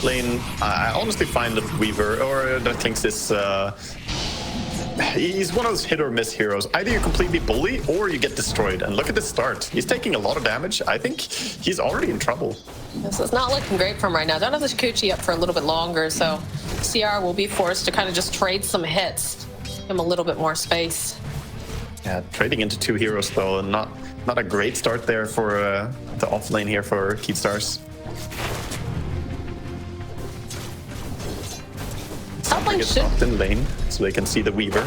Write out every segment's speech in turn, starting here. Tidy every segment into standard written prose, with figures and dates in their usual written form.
lane, I honestly find that Weaver or that Klinks is he's one of those hit or miss heroes. Either you completely bully or you get destroyed. And look at this start. He's taking a lot of damage. I think he's already in trouble. This is not looking great for him right now. Don't have the Shukuchi up for a little bit longer, so CR will be forced to kind of just trade some hits. Give him a little bit more space. Yeah, trading into two heroes though, and not a great start there for the off lane here for Keystars. Top lane should dropped in lane so they can see the Weaver. I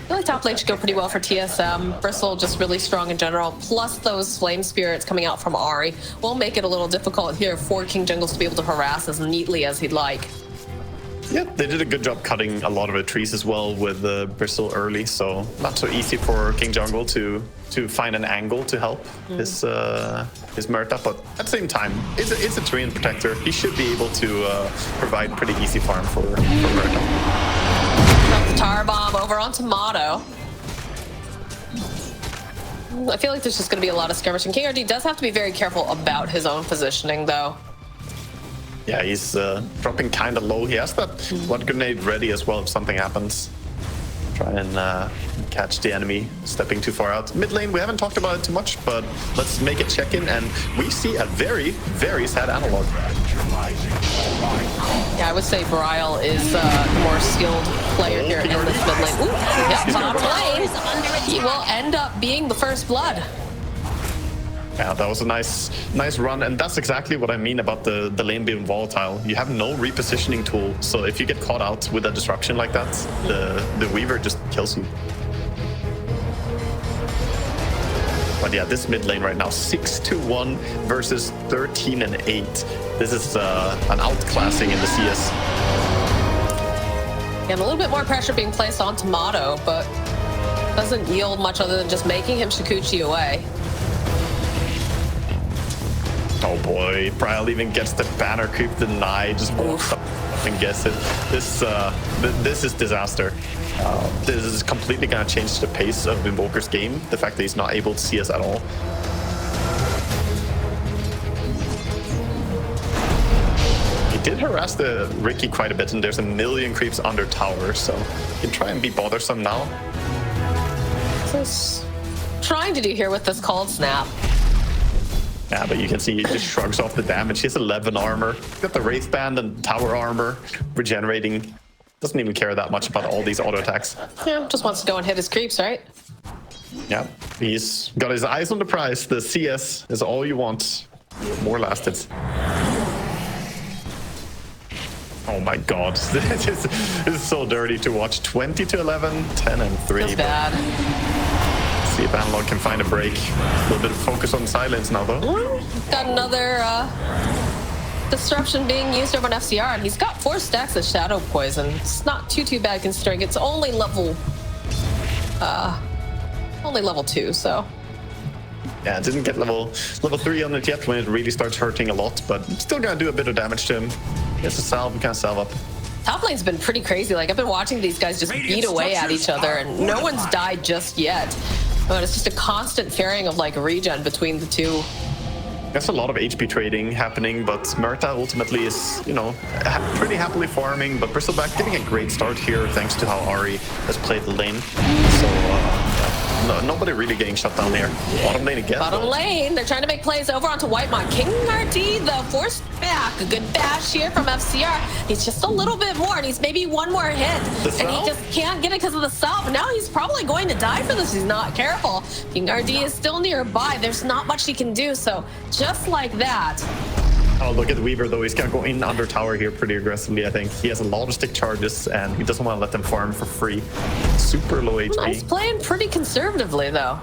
feel like top lane should go pretty well for TSM. Bristle just really strong in general, plus those flame spirits coming out from Ahri will make it a little difficult here for King Jungles to be able to harass as neatly as he'd like. Yeah, they did a good job cutting a lot of the trees as well with Bristle early, so not so easy for King Jungle to find an angle to help his Murta, but at the same time, it's a Treant Protector. He should be able to provide pretty easy farm for Murta. Drop the Tar Bomb over on Timado. I feel like there's just going to be a lot of skirmishing. King RD does have to be very careful about his own positioning, though. Yeah, he's dropping kind of low. He has that one grenade ready as well if something happens. Try and catch the enemy stepping too far out. Mid lane, we haven't talked about it too much, but let's make a check-in, and we see a very, very sad analog. Yeah, I would say Brile is the more skilled player here in this mid lane. Ooh, yeah, top lane. He will end up being the first blood. Yeah, that was a nice run, and that's exactly what I mean about the lane being volatile. You have no repositioning tool, so if you get caught out with a disruption like that, the Weaver just kills you. But yeah, this mid lane right now, 6-1 versus 13-8. This is an outclassing in the CS. And a little bit more pressure being placed on Timado, but doesn't yield much other than just making him Shukuchi away. Oh boy, Brile even gets the banner creep denied, just walks up and gets it. This is disaster. This is completely gonna change the pace of Invoker's game, the fact that he's not able to see us at all. He did harass the Riki quite a bit, and there's a million creeps under tower, so he can try and be bothersome now. So he's trying to do here with this cold snap. Yeah, but you can see he just shrugs off the damage. He has 11 armor. He's got the Wraith Band and tower armor regenerating. Doesn't even care that much about all these auto attacks. Yeah, just wants to go and hit his creeps, right? Yeah, he's got his eyes on the prize. The CS is all you want. More lasted. Oh my god, this is so dirty to watch. 20-11, 10-3. Feels bad. See if Analog can find a break. A little bit of focus on silence now, though. Got another disruption being used over on FCR, and he's got 4 stacks of Shadow Poison. It's not too bad considering it's only level 2, so. Yeah, didn't get level 3 on it yet when it really starts hurting a lot, but still gonna do a bit of damage to him. He has a salve, he can't salve up. Top lane's been pretty crazy. Like, I've been watching these guys just beat away at each other, and no one's died just yet. But it's just a constant ferrying of like regen between the two. There's a lot of HP trading happening, but Murta ultimately is, you know, pretty happily farming, but Bristleback getting a great start here thanks to how Ahri has played the lane. So, no, nobody really getting shut down there. Bottom lane again. Bottom lane, they're trying to make plays over onto Whitemon. King RD, the forced back. A good bash here from FCR. He's just a little bit more, and he's maybe one more hit. And he just can't get it because of the salve. Now he's probably going to die for this. He's not careful. King RD is still nearby. There's not much he can do, so just like that. Oh, look at the Weaver, though. He's going to go in under tower here pretty aggressively, I think. He has a lot of stick charges, and he doesn't want to let them farm for free. Super low HP. He's playing pretty conservatively, though.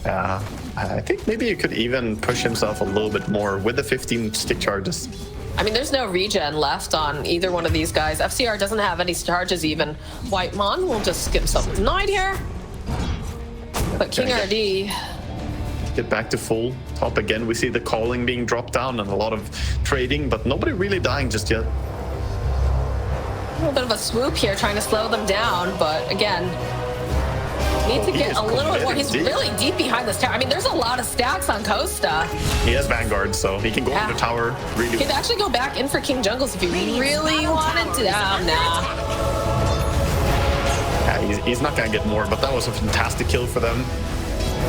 Yeah, I think maybe he could even push himself a little bit more with the 15 stick charges. I mean, there's no regen left on either one of these guys. FCR doesn't have any charges even. Whitemon will just give himself denied here. But King RD... Get back to full top again. We see the calling being dropped down and a lot of trading, but nobody really dying just yet. A little bit of a swoop here trying to slow them down, but again, Need to get a little bit more. He's really deep behind this tower. I mean, there's a lot of stacks on Costa. He has Vanguard, so he can go on the tower. Really, he could actually go back in for King Jungles if he really wanted to. Nah. Yeah, he's not gonna get more, but that was a fantastic kill for them.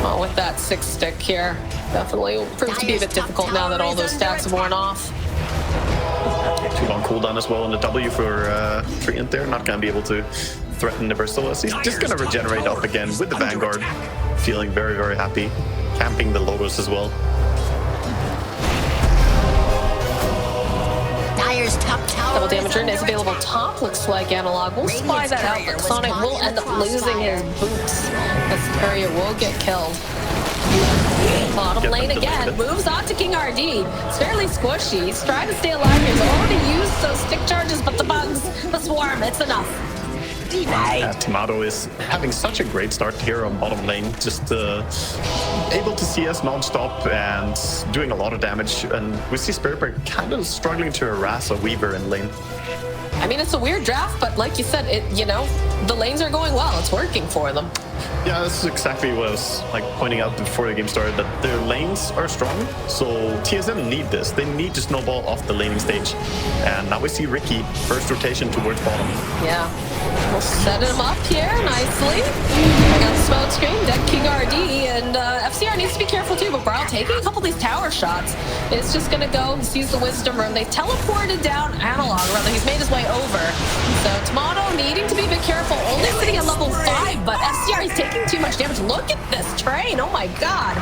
Well, with that 6-stick here, definitely will prove to be a bit difficult now that all those stacks have worn off. Too long cooldown as well on the W for Treant there. Not gonna be able to threaten the Bristol. He's just gonna regenerate up again with the Vanguard. Feeling very, very happy. Camping the Logos as well. Double Damager is available top, looks like Analog. We'll spy that out, but Sonic will end up losing his boots. This area will get killed. Bottom lane again, moves on to King RD. It's fairly squishy. He's trying to stay alive here. He's already used those stick charges, but the bugs, the swarm, it's enough. Timado is having such a great start here on bottom lane, just able to CS non-stop and doing a lot of damage, and we see Spiritbreaker kind of struggling to harass a Weaver in lane. I mean, it's a weird draft, but like you said, the lanes are going well. It's working for them. Yeah, this is exactly what I was pointing out before the game started, that their lanes are strong, so TSM need this. They need to snowball off the laning stage. And now we see Ricky, first rotation towards bottom. Yeah, we'll set him up here nicely. I got the smoke screen, dead King RD, and FCR needs to be careful too, but Brawl taking a couple of these tower shots. It's just gonna go, he sees the Wisdom Rune. They teleported down Analog, rather he's made his way over. So Timado needing to be a bit careful, only sitting at level 5, but FCR is taking too much damage. Look at this train, oh my god.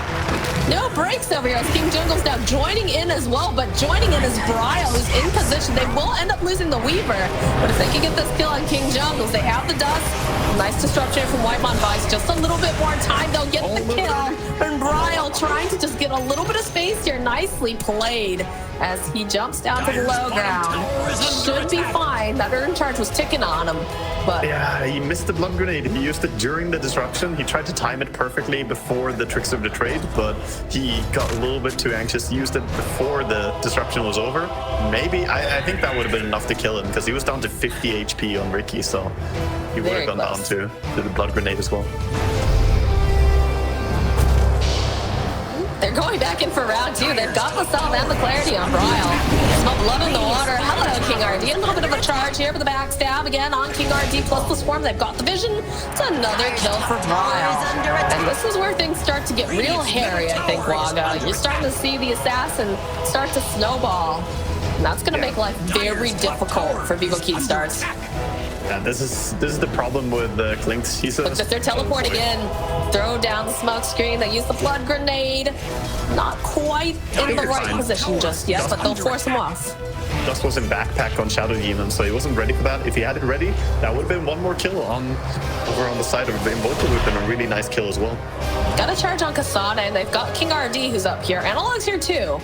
No breaks over here as King Jungle's now joining in as well, but joining in is Bryle, who's in position. They will end up losing the Weaver, but if they can get this kill on King Jungles, they have the dust. Nice disruption from Whitemon Vice. Just a little bit more time, they'll get the kill. And Bryle trying to just get a little bit of space here. Nicely played as he jumps down to the low ground. Should be fine. That Urn Charge was ticking on him. But yeah, he missed the Blood Grenade. He used it during the disruption. He tried to time it perfectly before the Tricks of the Trade, but he got a little bit too anxious. He used it before the disruption was over. Maybe, I think that would have been enough to kill him, because he was down to 50 HP on Ricky, so he would have gone down to the Blood Grenade as well. They're going back in for round 2. They've got the Salve and the Clarity on Bryle. Smell blood in the water. Hello, King RD. A little bit of a charge here with the backstab again on King RD plus the Swarm. They've got the Vision. It's another kill for Bryle. And this is where things start to get real hairy, I think, Waga. You're starting to see the Assassin start to snowball. And that's going to make life very difficult for Vivo Keystars. Yeah, this is the problem with Klinks. Look, they're teleporting in. Throw down the smoke screen. They use the Blood Grenade. Not quite in the right position just yet, but they'll force him off. Dust was in backpack on Shadow Demon, so he wasn't ready for that. If he had it ready, that would have been one more kill over on the side of Invoker. Would have been a really nice kill as well. Got a charge on Kasane, and they've got King RD who's up here. Analog's here too.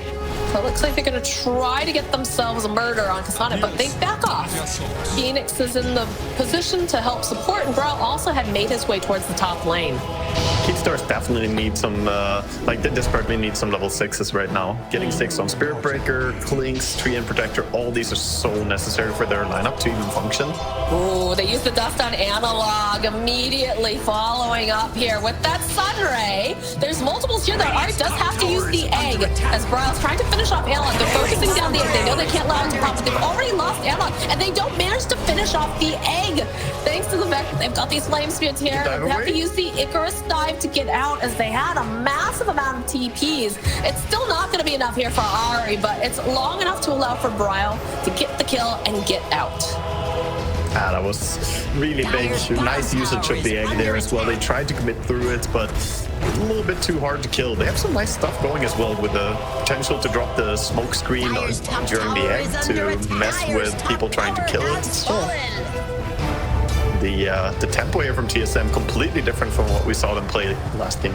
So it looks like they're going to try to get themselves a murder on Kasane, but they back off. Phoenix is in the position to help support, and Brawl also had made his way towards the top lane. Keystars definitely need some, they desperately need some level 6s right now. Getting 6 on Spiritbreaker, Klinks, Tree and Protector, all these are so necessary for their lineup to even function. Ooh, they use the dust on Analog immediately following up here with that Sunray. There's multiples here. Their Art does have to use the egg as Bryle's trying to finish off Analog. They're focusing down the egg. They know they can't allow it to pop, but they've already lost Analog, and they don't manage to finish off the egg. Thanks to the fact that they've got these flame spirits here. They have to use the Icarus dive to get out as they had a massive amount of TPs. It's still not going to be enough here for Ari, but it's long enough to allow for Bryle to get the kill and get out. That was really big. Nice usage of the egg there as well. They tried to commit through it, but a little bit too hard to kill. They have some nice stuff going as well, with the potential to drop the smoke screen during the egg to mess with people trying to kill it. The tempo here from TSM completely different from what we saw them play last game.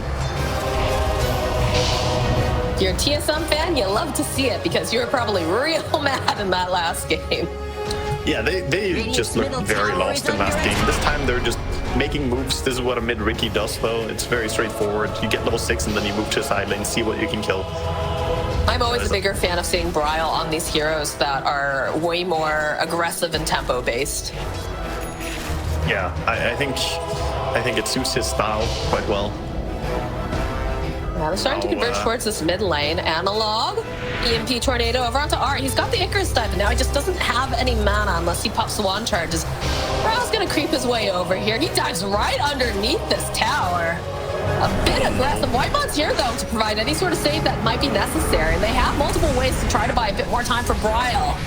If you're a TSM fan, you love to see it because you were probably real mad in that last game. Yeah, they just looked very lost in last game. This time they're just making moves. This is what a mid Ricky does, though. It's very straightforward. You get level 6 and then you move to a side lane, see what you can kill. I'm always a bigger fan of seeing Bryle on these heroes that are way more aggressive and tempo based. Yeah, I think I think it suits his style quite well. Yeah, they're starting to converge towards this mid lane. Analog, EMP Tornado over onto R. He's got the Icarus dive, but now he just doesn't have any mana unless he pops the wand charges. Brao's gonna creep his way over here. He dives right underneath this tower. A bit aggressive. Whitemod's here, though, to provide any sort of save that might be necessary. And they have multiple ways to try to buy a bit more time for Bryle.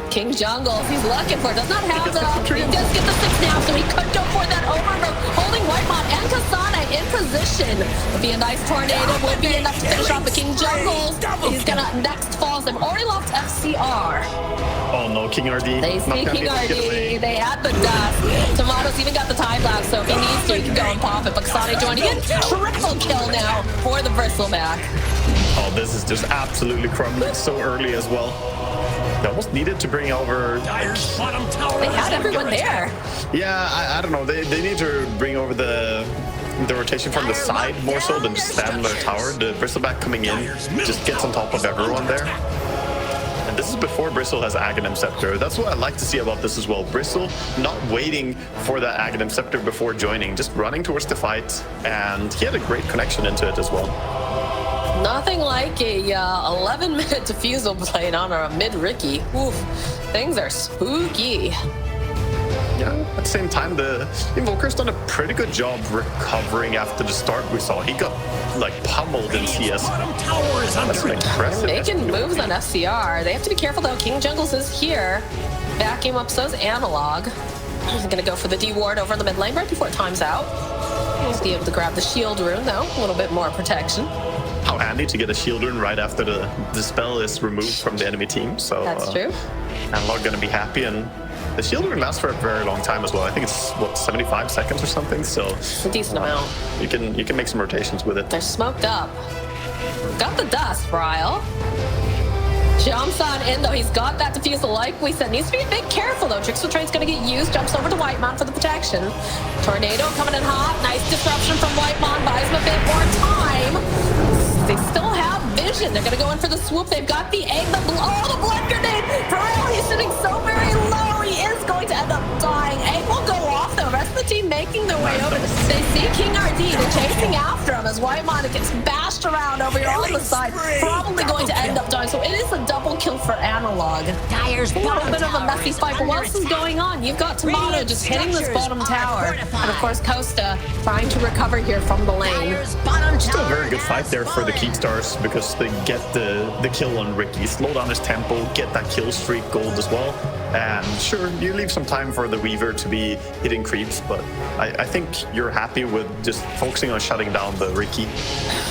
King Jungles, he's looking for it. Does not have the... He does get the 6 now, so he could go for that overgrowth. Holding Whitemod and Kasane in position. Would be a nice tornado. Would be enough to finish off the King Jungles. He's gonna next falls. They've already lost FCR. Oh no, King RD. They see King RD. They had the dust. Timado's even got the time lapse, so if he needs to, he can go and pop it. But Kasane joining in. Triple kill now for the Bristleback. Oh, this is just absolutely crumbling so early as well. They almost needed to bring over... They had everyone there. Yeah, I don't know. They need to bring over the rotation from the side more so than just stand on their tower. The Bristleback coming in just gets on top of everyone there. And this is before Bristle has Aghanim Scepter. That's what I like to see about this as well. Bristle not waiting for that Aghanim Scepter before joining, just running towards the fight. And he had a great connection into it as well. Nothing like a 11-minute defusal played on a mid-Ricky. Oof, things are spooky. Yeah, at the same time, the Invoker's done a pretty good job recovering after the start we saw. He got, like, pummeled in CS. That's impressive. Making moves on FCR. They have to be careful, though. King Jungles is here. Backing him up, so's Analog. He's going to go for the D-Ward over in the mid lane right before it times out. He'll be able to grab the shield rune, though. A little bit more protection. How handy to get a shield rune right after the spell is removed from the enemy team. So that's true. Analog gonna be happy, and the shield rune lasts for a very long time as well. I think it's what, 75 seconds or something. So it's a decent amount. You can make some rotations with it. They're smoked up. Got the dust, Bryle. Jumps on in, though. He's got that defusal, like we said. Needs to be a bit careful, though. Trickster Train's going to get used. Jumps over to Whitemon for the protection. Tornado coming in hot. Nice disruption from Whitemon. Buys him a bit more time. They still have vision. They're going to go in for the swoop. They've got the egg. The blood grenade. Bryle, he's sitting so very low. He is going to end up dying. Egg will go off, though. Rest of the team making their way over. They see King RD. They're chasing after him as Whitemon gets bashed around over here on the side. Probably going to end up dying. So it is a double kill for Analog. A little bit of a messy fight, but what else is going on? You've got Timado just hitting this bottom tower. And of course, Costa trying to recover here from the lane. Still a very good fight there for the Keepstars because they get the kill on Ricky, slow down his tempo, get that kill streak gold as well. And sure, you leave some time for the Weaver to be hitting creeps, but I think you're happy with just focusing on shutting down the Ricky.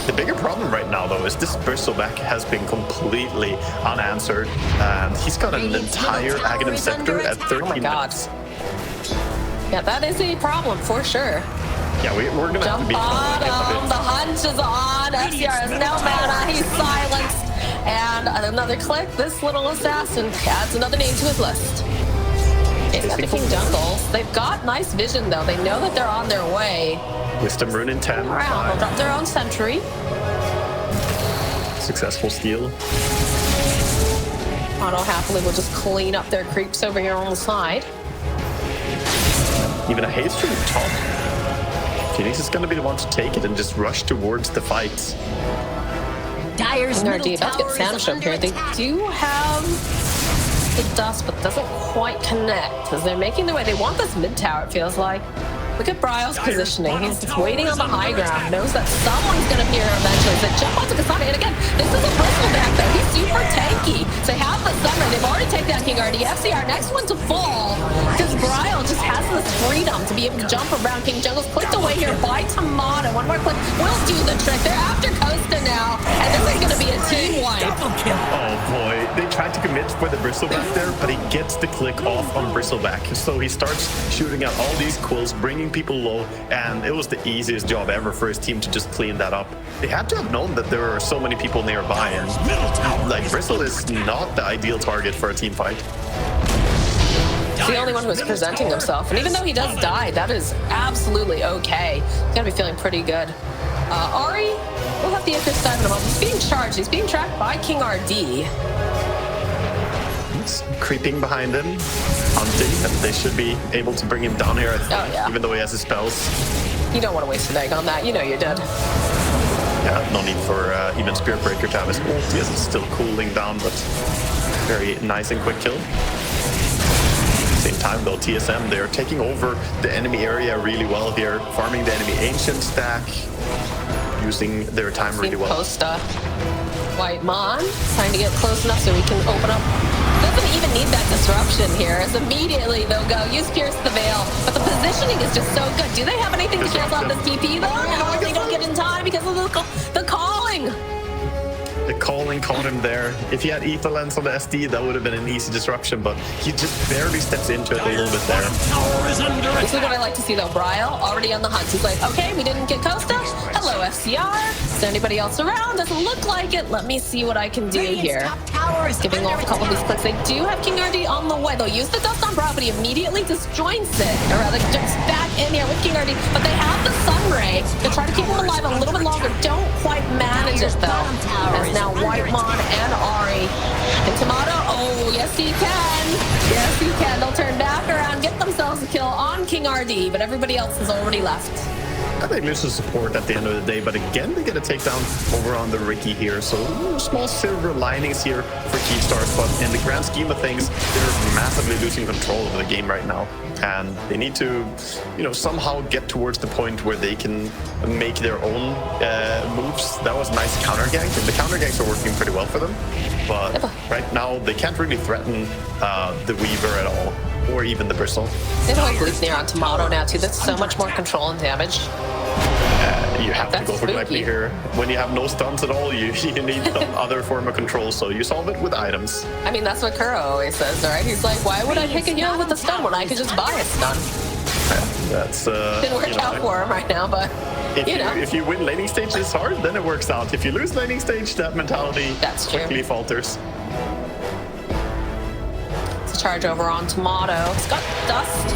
The bigger problem right now, though, is this Bristleback has been completely unanswered, and he's got an entire Aghanim Scepter at 13 minutes. Yeah, that is a problem for sure. Yeah, we're going to have to be bottom. The hunch is on. FCR has no mana. He's silenced. And another click. This little assassin adds another name to his list. He's got the King Jungles. They've got nice vision, though. They know that they're on their way. Wisdom Rune in 10. Around. They'll drop their own sentry. Successful steal. Auto happily will just clean up their creeps over here on the side. Even a haste from the top. Phoenix is going to be the one to take it and just rush towards the fight. Dyer's about to get sandwiched up here. They do have the dust, but doesn't quite connect as they're making their way. They want this mid tower, it feels like. Look at Bryle's positioning. He's just waiting on the high ground. Knows that someone's going to appear eventually. So jump onto Kasane. And again, this is a Bristleback, though. He's super tanky. So they have the summer. They've already taken down King RD. FCR, next one to fall. Because Bryle just has this freedom to be able to jump around King Jungles. Clicked away here by Timado. One more click will do the trick. They're after Costa now. And this is going to be a team wipe. Oh, boy. They tried to commit for the Bristleback there, but he gets the click off on Bristleback. So he starts shooting out all these quills, bringing people low, and it was the easiest job ever for his team to just clean that up. They had to have known that there were so many people nearby, and like Bristle is not the ideal target for a team fight. He's the only one who is presenting himself, and even though he does die, that is absolutely okay. He's gonna be feeling pretty good. Ari will have the Icarus dive in a moment. He's being charged. He's being tracked by King RD. It's creeping behind him, hunting, and they should be able to bring him down here, even though he has his spells. You don't want to waste an egg on that. You know you're dead. Yeah, no need for even Spirit Breaker to have his ulti as it's still cooling down, but very nice and quick kill. Same time though, TSM, they're taking over the enemy area really well here, farming the enemy ancient stack, using their time really well. Costa. White Mon trying to get close enough so we can open up. Doesn't even need that disruption here, as immediately they'll go use Pierce the Veil. But the positioning is just so good. Do they have anything to cancel out this TP though? No, they don't get in time because of the calling. The calling caught him there. If he had Ether Lens on the SD, that would have been an easy disruption, but he just barely steps into it a little bit there. This is what I like to see though. Bryle already on the hunt. He's like, okay, we didn't get Costa. Hello, FCR. Is there anybody else around? Doesn't look like it. Let me see what I can do here. Giving off a couple of these clicks. They do have King RD on the way. They'll use the dust on Bryle, but he immediately disjoints it. Or rather, jumps back in here with King RD. But they have the Sun Ray to try to keep him alive a little bit longer. Don't quite manage it though. As now White Mon and Ahri. And Timado, oh, yes he can. Yes he can. They'll turn back around, get themselves a kill on King RD, but everybody else has already left. I think lose the support at the end of the day, but again, they get a takedown over on the Ricky here. So small silver linings here for Keystars, but in the grand scheme of things, they're massively losing control of the game right now. And they need to, somehow get towards the point where they can make their own moves. That was nice counter gank, and the counter ganks are working pretty well for them. But right now, they can't really threaten the Weaver at all, or even the Bristle. They have a Gleipnir on Timado now too. That's so much more control and damage. You have to go for Gleipnir here. When you have no stuns at all, you need some other form of control, so you solve it with items. I mean, that's what Kuro always says, right? He's like, why would I pick a heal with a stun when I could just buy a stun? Yeah, that's... Didn't work out for him right now, but... If you win laning stage this hard, then it works out. If you lose laning stage, that mentality quickly falters. Charge over on Timado. It's got dust.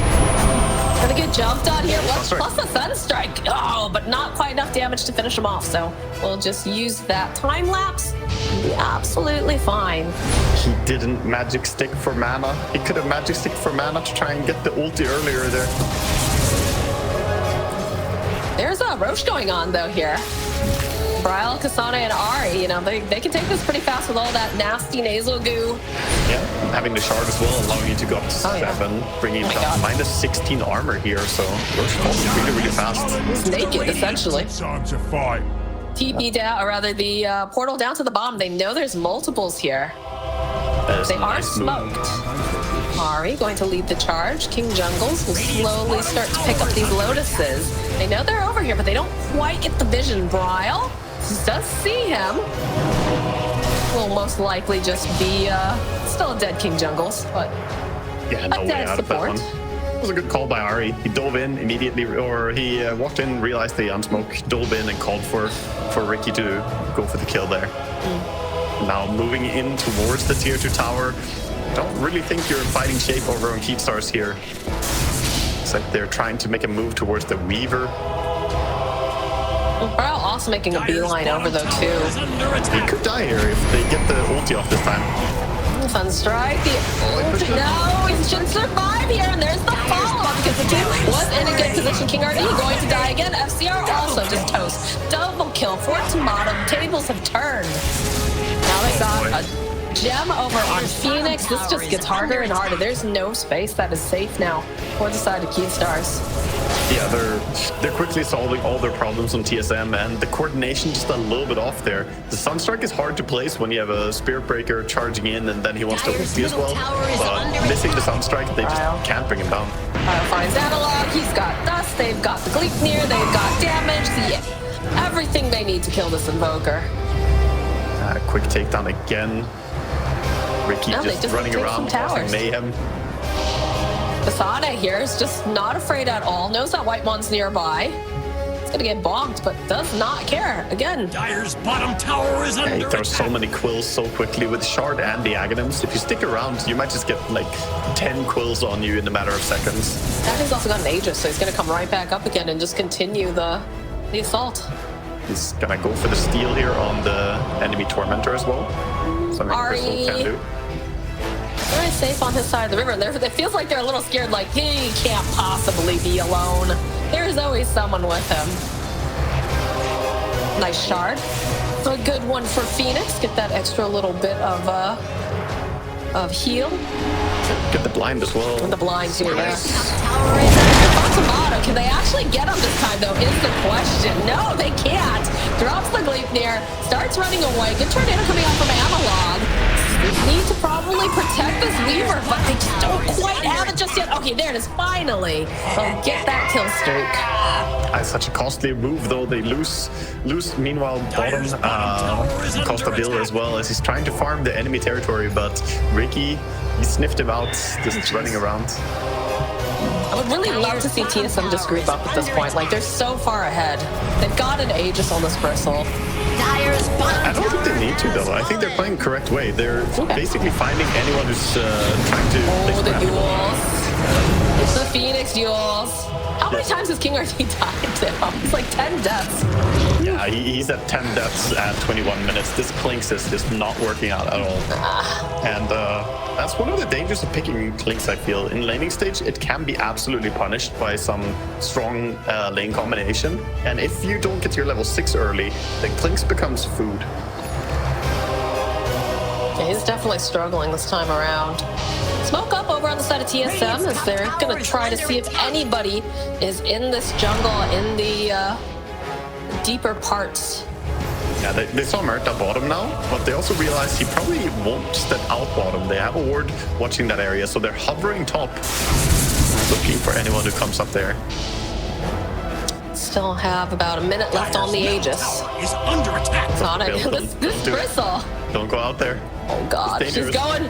Gonna get jumped on here. Plus a Sunstrike. Oh, but not quite enough damage to finish him off. So we'll just use that time lapse. Be absolutely fine. He didn't magic stick for mana. He could have magic stick for mana to try and get the ulti earlier there. There's a Roche going on though here. Bryle, Kasane, and Ahri, they can take this pretty fast with all that nasty nasal goo. Yeah, having the shard as well, allowing you to go up to 7, bringing it down minus 16 armor here, so Roche falls really, really fast. He's naked, essentially. Time to fight. TP down, or rather the portal down to the bottom. They know there's multiples here. They are smoked. Ahri going to lead the charge. King Jungles will slowly start to pick up these lotuses. They know they're over here, but they don't quite get the vision. Bryle does see him. Will most likely just be still a dead King Jungles, but yeah, no way out of that one. It was a good call by Ahri. He dove in immediately, or he walked in, realized the unsmoke, dove in and called for Ricky to go for the kill there. Now moving in towards the tier 2 tower. Don't really think you're in fighting shape over on Keystars here. It's like they're trying to make a move towards the Weaver. Bryle also making a beeline over though too. He could die here if they get the ulti off this time. Sunstrike, the ulti. No, he should survive here, and there's the follow-up because the team was in a good position. King RD going to die again. FCR also just toast. Double kill for Timado. The tables have turned. Now they got a gem over on Phoenix. This just gets harder and harder. There's no space that is safe now for the side of Keystars. Yeah, they're quickly solving all their problems on TSM, and the coordination just a little bit off there. The Sunstrike is hard to place when you have a Spirit Breaker charging in and then he wants to ulti as well. But missing the Sunstrike, they just can't bring him down. Finds Analog. He's got dust. They've got the Gleipnir. They've got damage. Everything they need to kill this Invoker. Quick takedown again. Ricky just running around causing mayhem. Kasane here is just not afraid at all. Knows that White Mon's nearby. He's gonna get bonked, but does not care. Again. Dire's bottom tower is under attack. There's so many quills so quickly with Shard and the Aghanims. If you stick around, you might just get like 10 quills on you in a matter of seconds. He's also got an Aegis, so he's gonna come right back up again and just continue the assault. He's gonna go for the steal here on the enemy Tormentor as well. Something Bristle can do. They're definitely safe on his side of the river. It feels like they're a little scared, like, he can't possibly be alone. There's always someone with him. Nice shard. A good one for Phoenix. Get that extra little bit of heal. Get the blind as well. And the blind too, yeah. Timado, can they actually get him this time, though, is the question. No, they can't. Drops the Gleipnir, starts running away. Good tornado coming out from Analog. They need to probably protect this Weaver, but they just don't quite have it just yet. Okay, there it is, finally. They'll get that kill streak. That's such a costly move, though. They lose. Meanwhile, bottom Costa Bill as well, as he's trying to farm the enemy territory, but Ricky, he sniffed him out, just running around. I would really love to see TSM just group up at this point. Like, they're so far ahead. They've got an Aegis on this Bristle. I don't think they need to, though. I think they're playing correct way. They're basically finding anyone who's trying to... Oh, the duels. It's the Phoenix duels. How many times has King RT died now? It's like 10 deaths. Yeah, he's at 10 deaths at 21 minutes. This Clinks is just not working out at all. And that's one of the dangers of picking Clinks, I feel. In laning stage, it can be absolutely punished by some strong lane combination. And if you don't get to your level 6 early, then Clinks becomes food. Yeah, he's definitely struggling this time around. Smoke up over on the side of TSM as they're going to try to see if anybody is in this jungle in the deeper parts. Yeah, they saw Mert at bottom now, but they also realized he probably won't step out bottom. They have a ward watching that area, so they're hovering top, looking for anyone who comes up there. Still have about a minute left on the Aegis. Is under attack. It's on it. This Bristle. Don't go out there. Oh God, he's going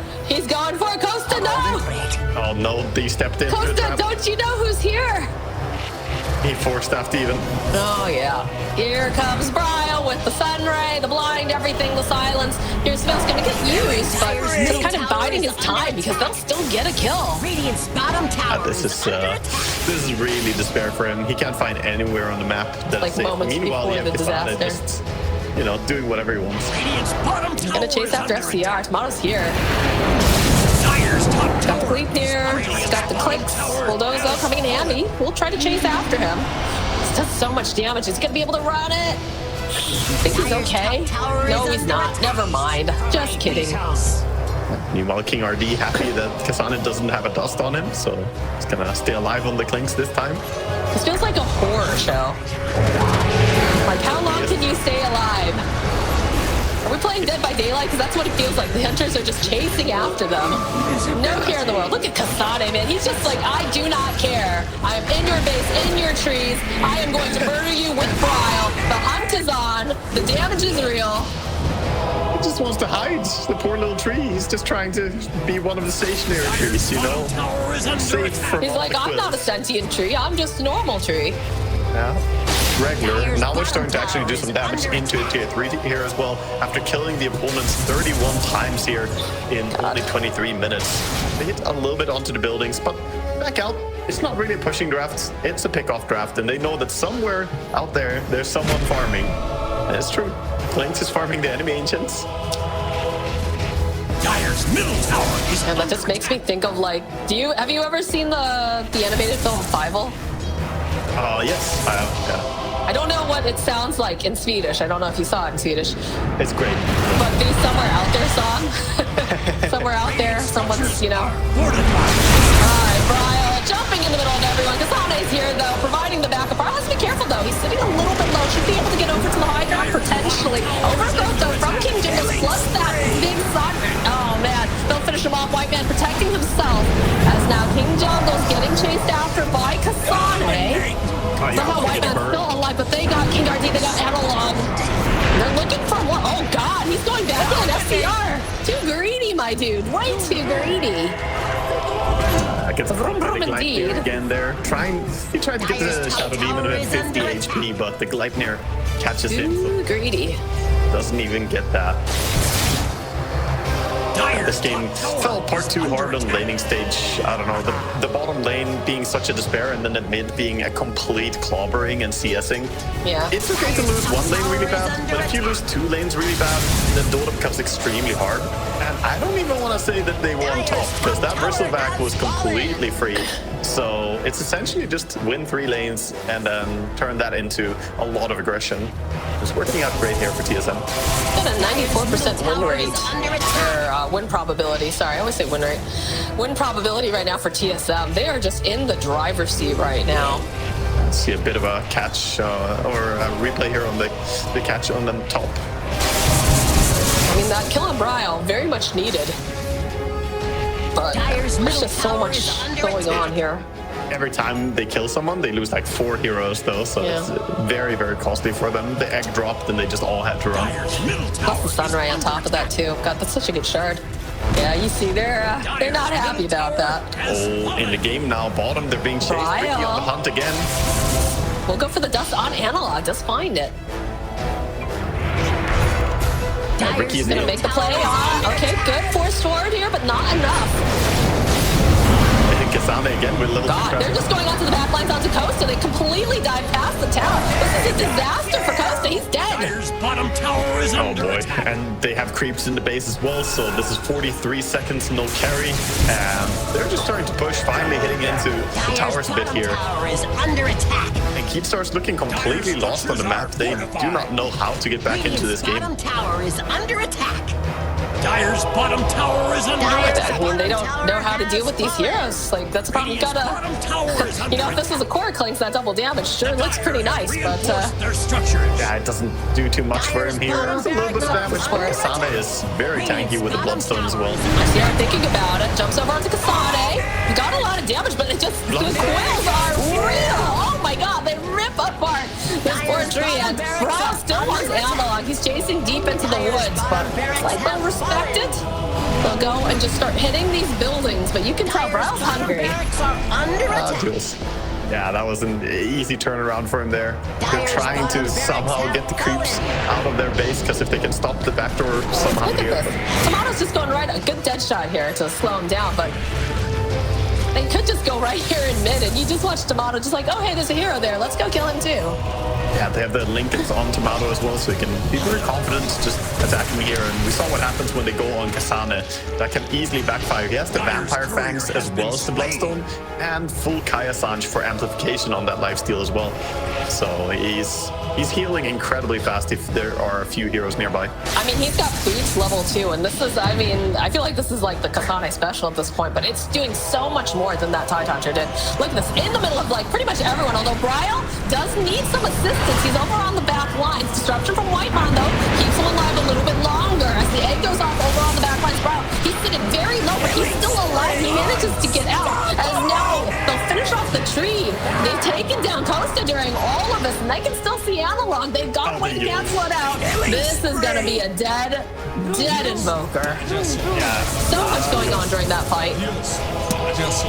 for it. Costa, no! Oh no, he stepped in. Costa, don't you know who's here? He force-staffed even. Oh yeah. Here comes Bryle with the Sunray, the blind, everything, the silence. Here's Phil's gonna get used, but just kind of biding his time because they'll still get a kill. This is really despair for him. He can't find anywhere on the map that's like safe. Moments Meanwhile, before you have the Kasane disaster. just, you know, doing whatever he wants. He's gonna chase after FCR. Timado's here. Got the Gleipnir, got the clicks. Bulldozo coming in handy. We'll try to chase after him. This does so much damage. He's gonna be able to run it. I think he's okay. No, he's not. Never mind. Just kidding. Meanwhile, King RD happy that Kasane doesn't have a dust on him, so he's gonna stay alive on the Clinks this time. This feels like a horror show. Like, how long can you stay alive? Are we playing Dead by Daylight? Because that's what it feels like. The hunters are just chasing after them. No care in the world. Look at Kasane, man. He's just like, I do not care. I am in your base, in your trees. I am going to murder you with Bryle. The hunt is on. The damage is real. He just wants to hide. The poor little tree. He's just trying to be one of the stationary trees, you know? Safe from He's like, I'm not a sentient tree. I'm just a normal tree. Yeah. Regular. Now they're starting to actually do some damage into tier 3 here as well, after killing the opponents 31 times here in only 23 minutes. They hit a little bit onto the buildings, but back out. It's not really a pushing draft, it's a pick-off draft, and they know that somewhere out there, there's someone farming. And it's true. Clinks is farming the enemy ancients. Dire's middle tower is And that just makes me think of, like, have you ever seen the animated film Fievel? Yes, I have, yeah. I don't know what it sounds like in Swedish. I don't know if you saw it in Swedish. It's great. But the Somewhere Out There song. Somewhere out there, someone's, you know. Alright, Bryle jumping in the middle of everyone. Kasane's here, though, providing the backup. Bryle has to be careful, though. He's sitting a little bit low. Should be able to get over to the high ground, potentially. Overgrowth, though, from King Jingles, plus that big sun. Oh, man. They'll finish him off. White Man protecting himself. As now King Jungle's getting chased after by Kasane. Somehow White Man's still alive, but they got King RT, they got Analog. They're looking for what? Oh God, he's going back in FCR. Too greedy, my dude. Way too greedy. Gets indeed. Again there. He tried to get the Shadow Demon at 50 HP, but the Gleipnir catches him. Too greedy. Doesn't even get that. This game fell apart too hard on laning stage. I don't know, the bottom lane being such a despair and then the mid being a complete clobbering and CSing. Yeah. It's okay to lose one lane really bad, but if you lose two lanes really bad, then Dota becomes extremely hard. And I don't even want to say that they won top, because that Bristleback was completely free. So it's essentially just win 3 lanes and then turn that into a lot of aggression. It's working out great here for TSM. Got a 94% win rate, or win probability. Sorry, I always say win rate. Win probability right now for TSM. They are just in the driver's seat right now. See a bit of a catch or a replay here on the catch on the top. I mean, that kill on Bryle, very much needed. But there's just so much going on here. Every time they kill someone, they lose like 4 heroes though, so it's very, very costly for them. The egg dropped and they just all had to run. Plus the Sunray on top of that too. God, that's such a good shard. Yeah, you see, they're not happy about that. Oh, in the game now, bottom, they're being chased. Ricky on the hunt again. We'll go for the dust on analog. Just find it. Ricky's gonna make the play. Okay, good force forward here, but not enough. Kasane again with little. God, they're just going onto the back lines onto Costa. They completely dive past the tower. This is a disaster for Costa. He's dead. Dire's bottom tower is oh boy, and they have creeps in the base as well. So this is 43 seconds, no carry, and they're just starting to push. Finally hitting into the towers a bit here. Tower is under attack. And Keepstar's looking completely lost on the map. They do not know how to get back into this game. Bottom tower is under attack. Dire's bottom tower is under attack. I mean, they don't know how to deal with these heroes. Like, that's a problem. You gotta, you know, if this was a core clinks, that double damage sure looks pretty nice, but their structure. Yeah, it doesn't do too much for him here. It's a little bit of damage, but Kasane is very tanky with the Bloodstone as well. Yeah, thinking about it, jumps over onto Kasane. Got a lot of damage, but it just, the coils are real. Oh my god, they rip apart this poor tree, and Bryle still wants analog. He's chasing deep into the woods, but like, they'll respect it. They'll go and just start hitting these buildings, but you can tell Bryle's hungry. Yeah, that was an easy turnaround for him there. They're trying to somehow get the creeps out of their base, because if they can stop the backdoor somehow Look here. at this. Timado's just going right, a good dead shot here to slow him down, but they could just go right here in mid, and you just watch Timado just like, oh, hey, there's a hero there. Let's go kill him too. Yeah, they have the Lincolns on Timado as well, so he can be very confident just attacking here. And we saw what happens when they go on Kasane. That can easily backfire. He has the Vampire Fangs as well as the Bloodstone, and full Kaya Sanj for amplification on that lifesteal as well. So he's healing incredibly fast if there are a few heroes nearby. I mean, he's got boots level 2, and this is, I mean, I feel like this is like the Kasane special at this point, but it's doing so much more than that Titancher did. Look at this, in the middle of like pretty much everyone, although Bryle does need some assistance. He's over on the back lines. Disruption from Whitemon, though, keeps him alive a little bit longer. As the egg goes off over on the back lines, Bryle, he's sitting very low, but he's still alive. He manages to get out. As now, they'll finish off the tree. They've taken down Costa during all of this, and they can still see analog. They've got a way to cancel it out. This is going to be a dead Invoker. So much going on during that fight.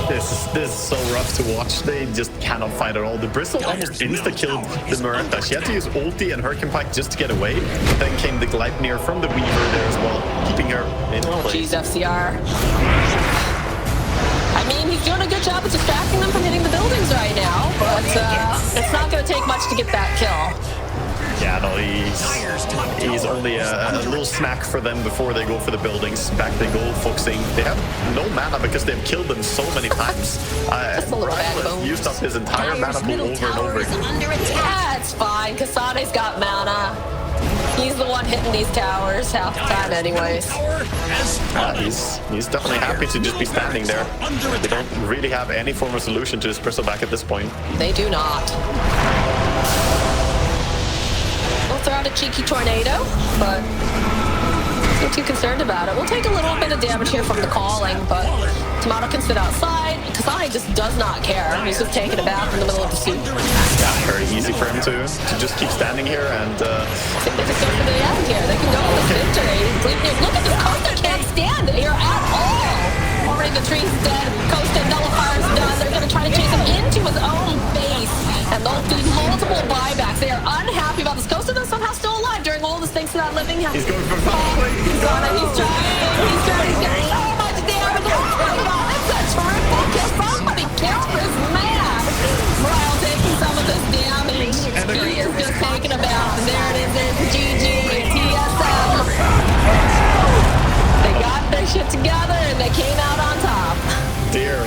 This is so rough to watch. They just cannot fight at all. The Bristle almost insta-killed the Murata. She had to use ulti and Hurricane Pike just to get away. But then came the Gleipnir from the Weaver there as well, keeping her in place. Jeez, FCR. I mean, he's doing a good job of distracting them from hitting the buildings right now, but it's not going to take much to get that kill. Yeah, no, he's only a little snack for them before they go for the buildings. Back they go, focusing. They have no mana because they've killed them so many times. Just a little bad used up his entire mana pool over and over again. Yeah, it's fine. Kasane's got mana. He's the one hitting these towers half the time anyways. He's definitely happy to just be standing there. They don't really have any form of solution to this Bristleback at this point. They do not. We'll throw out a cheeky tornado, but not too concerned about it. We'll take a little bit of damage here from the calling, but Timado can sit outside. Kasane just does not care. He's just taking a bath in the middle of the soup. Yeah, very easy for him to just keep standing here and... I think they just go for the end here. They can go with the victory. Look at this. Costa can't stand here at all. Already the tree's dead. Costa Nullifier's done. They're going to try to chase him into his own base. And they'll do multiple buybacks. They are unhappy about this. Costa is somehow still alive during all this thanks to that living hell. He's going for foul play. He's trying.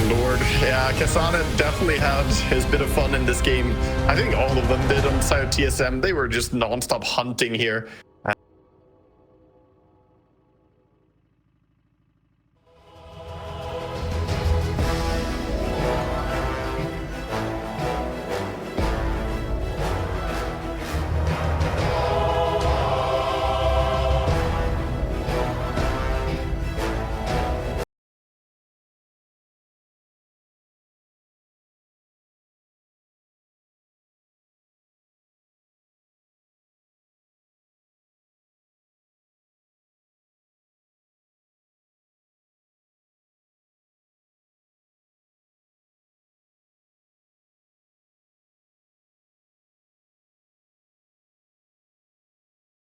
lord. Yeah, Kasana definitely had his bit of fun in this game. I think all of them did on the side of TSM. They were just non-stop hunting here.